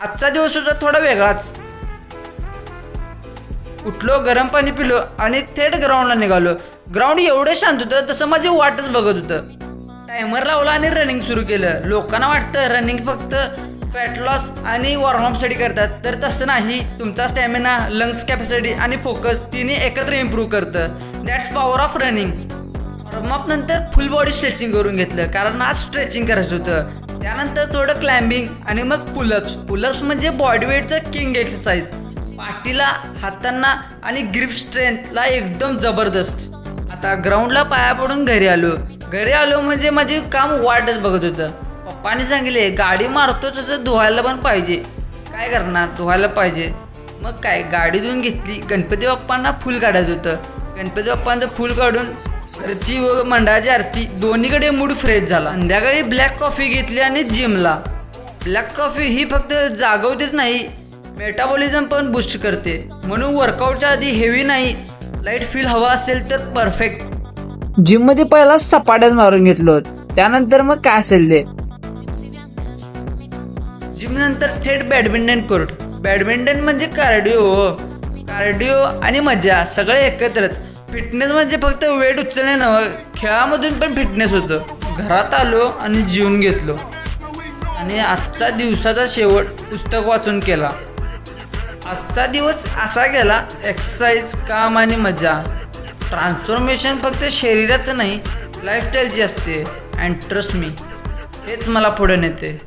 आजचा दिवस होता थोडा वेगळाच. उठलो, गरम पाणी पिलो आणि थेट ग्राउंडला निघालो. ग्राउंड एवढं शांत होतं तसं माझी वाटच बघत होतं. टायमर लावला आणि रनिंग सुरू केलं. लोकांना वाटतं रनिंग फक्त फॅट लॉस आणि वॉर्मअपसाठी करतात, तर तसं नाही. तुमचा स्टॅमिना, लंग्स कॅपॅसिटी आणि फोकस तिन्ही एकत्र इम्प्रूव्ह करतं. That's power of running. Warm up नंतर फुल बॉडी स्ट्रेचिंग करून घेतलं, कारण आज स्ट्रेचिंग करायचं होतं. त्यानंतर थोडं क्लाइम्बिंग आणि मग पुलअप्स म्हणजे बॉडी वेटचं किंग एक्सरसाइज. पाठीला, हातांना आणि ग्रिप स्ट्रेंथला एकदम जबरदस्त. आता ग्राउंडला पाया पडून घरी आलो म्हणजे माझे काम वाटच बघत होतं. पप्पाने सांगितले गाडी मारतो तसं धुवायला पण पाहिजे. काय करणार, धुवायला पाहिजे. मग काय, गाडी धुवून घेतली. गणपती बाप्पांना फुल काढायचं होतं. गणपती बाप्पांचं फुल काढून घरची व मंडळाची आरती दोन्हीकडे मूड फ्रेश झाला. संध्याकाळी ब्लॅक कॉफी घेतली आणि जिमला. ब्लॅक कॉफी ही फक्त जागवतेच नाही, मेटाबॉलिझम पण बूस्ट करते. म्हणून वर्कआउटच्या आधी हेवी नाही, लाईट फील हवा असेल तर परफेक्ट. जिममध्ये पहिला सपाट्यात मारून घेतलो, त्यानंतर मग काय असेल ते. जिम नंतर थेट बॅडमिंटन कोर्ट. बॅडमिंटन म्हणजे कार्डिओ आणि मजा सगळे एकत्रच. फिटनेस म्हणजे फक्त वेट उचलणे नव्हे, खेळामधून पण फिटनेस होतं. घरात आलो आणि जेवून घेतलो आणि आजचा दिवसाचा शेवट पुस्तक वाचून केला. आजचा दिवस असा गेला, एक्सरसाइज, काम आणि मजा. ट्रान्सफॉर्मेशन फक्त शरीराचं नाही, लाईफस्टाईलची असते. अँड ट्रस्ट मी, हेच मला पुढे नेते.